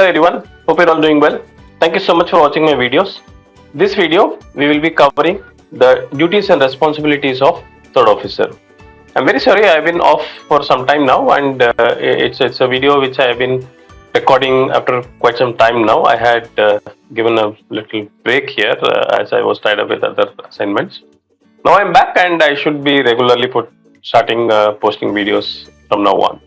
Hello everyone, hope you're all doing well. Thank you so much for watching my videos. This video, we will be covering the duties and responsibilities of third officer. I'm very sorry, I've been off for some time now, and it's a video which I have been recording after quite some time now. I had given a little break here as I was tied up with other assignments. Now I'm back and I should be regularly starting posting videos from now on.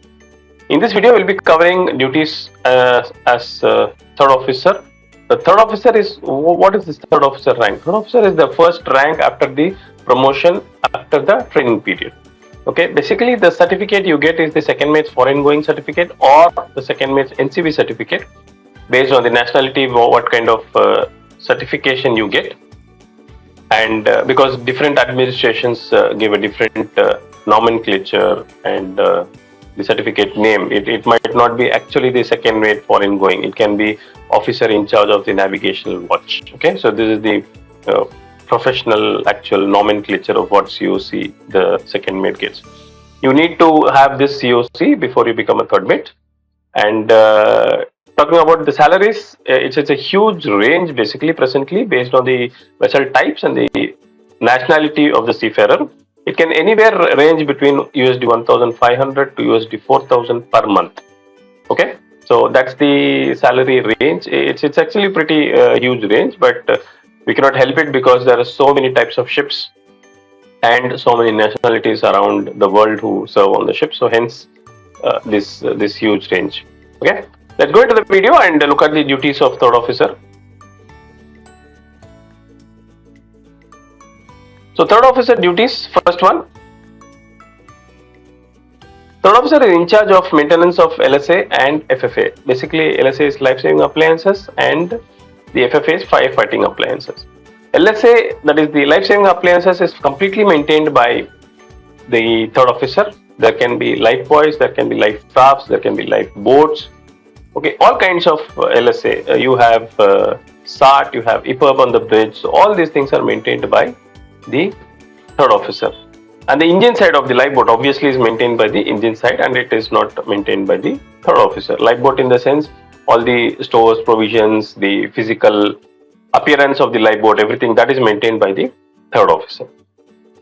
In this video, we'll be covering duties as third officer. The third officer is, what is this third officer rank? Third officer is the first rank after the promotion after the training period. Okay, basically the certificate you get is the second mate's foreign going certificate or the second mate's NCV certificate based on the nationality, what kind of certification you get. And because different administrations give a different nomenclature and the certificate name, it might not be actually the second mate foreign going. It can be officer in charge of the navigational watch. Okay, so this is the professional actual nomenclature of what COC the second mate gets. You need to have this COC before you become a third mate. And talking about the salaries, it's a huge range basically presently based on the vessel types and the nationality of the seafarer. It can anywhere range between USD 1,500 to USD 4,000 per month. Okay, so that's the salary range. It's actually pretty huge range, but we cannot help it because there are so many types of ships and so many nationalities around the world who serve on the ship. So hence this huge range. Okay, let's go into the video and look at the duties of third officer. So third officer duties, first one. Third officer is in charge of maintenance of LSA and FFA. Basically, LSA is life-saving appliances and the FFA is firefighting appliances. LSA, that is the life-saving appliances, is completely maintained by the third officer. There can be life buoys, there can be life rafts, there can be life boats. Okay, all kinds of LSA. You have SAT, you have EPIRB on the bridge. So all these things are maintained by the third officer. And the engine side of the lifeboat obviously is maintained by the engine side and it is not maintained by the third officer. Lifeboat in the sense, all the stores, provisions, the physical appearance of the lifeboat, everything that is maintained by the third officer.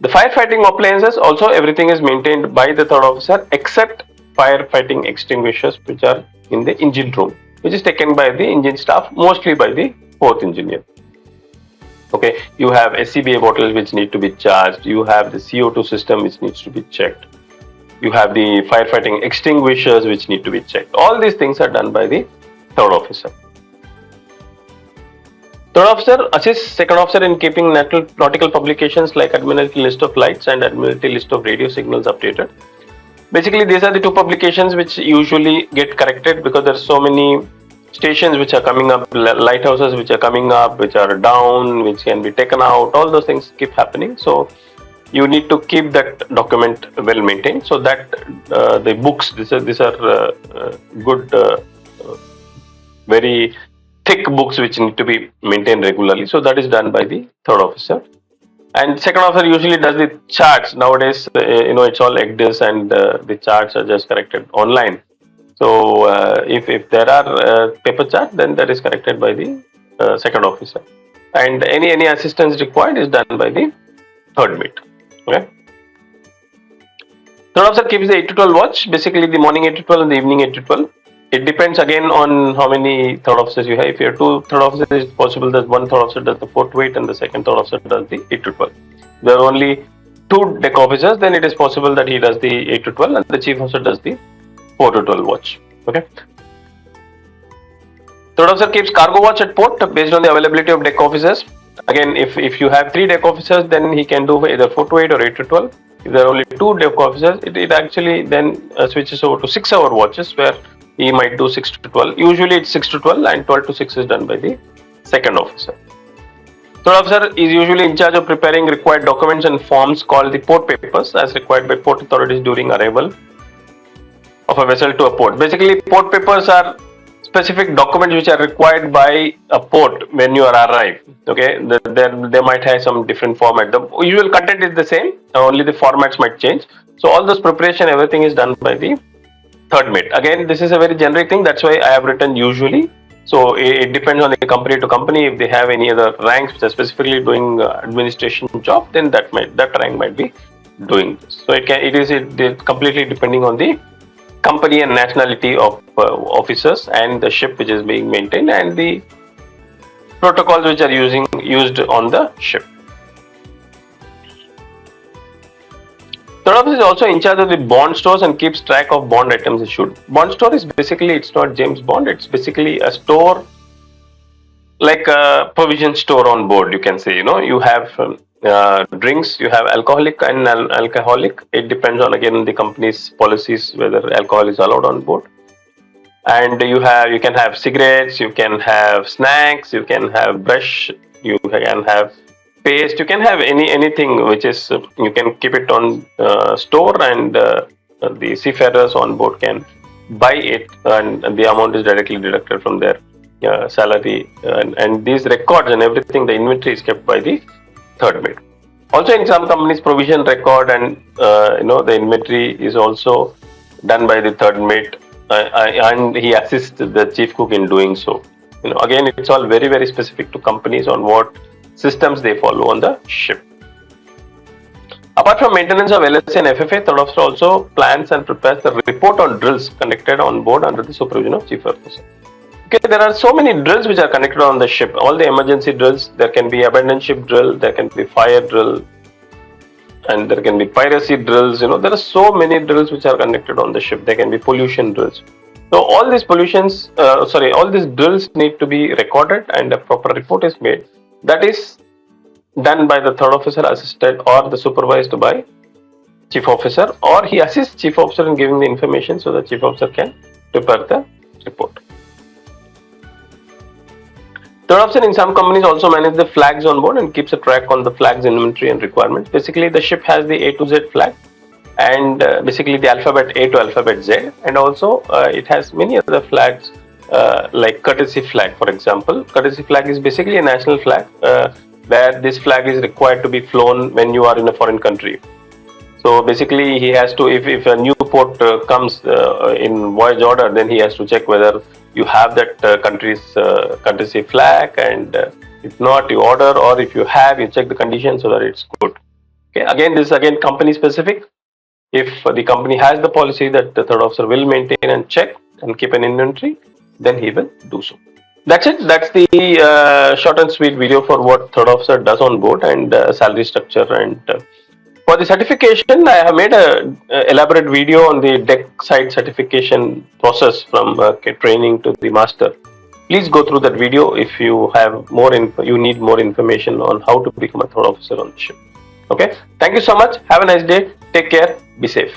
The firefighting appliances also, everything is maintained by the third officer except firefighting extinguishers which are in the engine room, which is taken by the engine staff, mostly by the fourth engineer. Okay, you have SCBA bottles which need to be charged, you have the CO2 system which needs to be checked, you have the firefighting extinguishers which need to be checked. All these things are done by the third officer. Third officer assists second officer in keeping nautical publications like Admiralty List of Lights and Admiralty List of Radio Signals updated. Basically, these are the two publications which usually get corrected because there are so many stations which are coming up, lighthouses which are coming up, which are down, which can be taken out. All those things keep happening. So you need to keep that document well maintained. So that the books, these are good, very thick books which need to be maintained regularly. So that is done by the third officer. And second officer usually does the charts. Nowadays, it's all ECDIS and the charts are just corrected online. So if there are paper charts, then that is corrected by the second officer. And any assistance required is done by the third mate. Okay. Third officer keeps the 8 to 12 watch, basically the morning 8 to 12 and the evening 8 to 12. It depends again on how many third officers you have. If you have two third officers, it's possible that one third officer does the 4 to 8 and the second third officer does the 8 to 12. If there are only two deck officers, then it is possible that he does the 8 to 12 and the chief officer does the 4 to 12 watch. Okay. Third officer keeps cargo watch at port based on the availability of deck officers. Again, if you have 3 deck officers, then he can do either 4 to 8 or 8 to 12. If there are only 2 deck officers, it actually then switches over to 6-hour watches where he might do 6 to 12. Usually it's 6 to 12 and 12 to 6 is done by the second officer. Third officer is usually in charge of preparing required documents and forms called the port papers as required by port authorities during arrival of a vessel to a port. Basically, port papers are specific documents which are required by a port when you are arrived. Okay, they might have some different format. The usual content is the same, only the formats might change. So all this preparation, everything is done by the third mate. Again, this is a very generic thing. That's why I have written usually. So it depends on the company to company. If they have any other ranks which are specifically doing administration job, then that rank might be doing this. So it completely depending on the company and nationality of officers and the ship which is being maintained and the protocols which are used on the ship. Third officer is also in charge of the bond stores and keeps track of bond items issued. Bond store is basically, it's not James Bond, it's basically a store like a provision store on board, you can say. You have drinks, you have alcoholic and non-alcoholic. It depends on, again, the company's policies whether alcohol is allowed on board. And you can have cigarettes, you can have snacks, you can have brush, you can have paste, you can have anything which is you can keep it on store, and the seafarers on board can buy it, and the amount is directly deducted from their salary, and these records and everything, the inventory is kept by the third mate. Also, in some companies, provision record and the inventory is also done by the third mate, and he assists the chief cook in doing so. Again, it's all very, very specific to companies on what systems they follow on the ship. Apart from maintenance of LSA and FFA, third officer also plans and prepares the report on drills conducted on board under the supervision of chief officer. Okay, there are so many drills which are conducted on the ship. All the emergency drills, there can be abandoned ship drill, there can be fire drill, and there can be piracy drills. There are so many drills which are conducted on the ship. There can be pollution drills. So all these all these drills need to be recorded, and a proper report is made. That is done by the third officer, assisted or the supervised by chief officer, or he assists chief officer in giving the information so the chief officer can prepare the report. Third officer in some companies also manages the flags on board and keeps a track on the flags inventory and requirements. Basically, the ship has the A to Z flag, and basically the alphabet A to alphabet Z, and also it has many other flags like courtesy flag, for example. Courtesy flag is basically a national flag where this flag is required to be flown when you are in a foreign country. So basically, he has to, if a new port comes in voyage order, then he has to check whether you have that country's courtesy flag, and if not, you order, or if you have, you check the condition so that it's good. Okay, again, this is again company specific. If the company has the policy that the third officer will maintain and check and keep an inventory, then he will do so. That's it. That's the short and sweet video for what third officer does on board, and salary structure. And for the certification, I have made a elaborate video on the deck side certification process from training to the master. Please go through that video if you have you need more information on how to become a third officer on the ship. Okay. Thank you so much. Have a nice day. Take care. Be safe.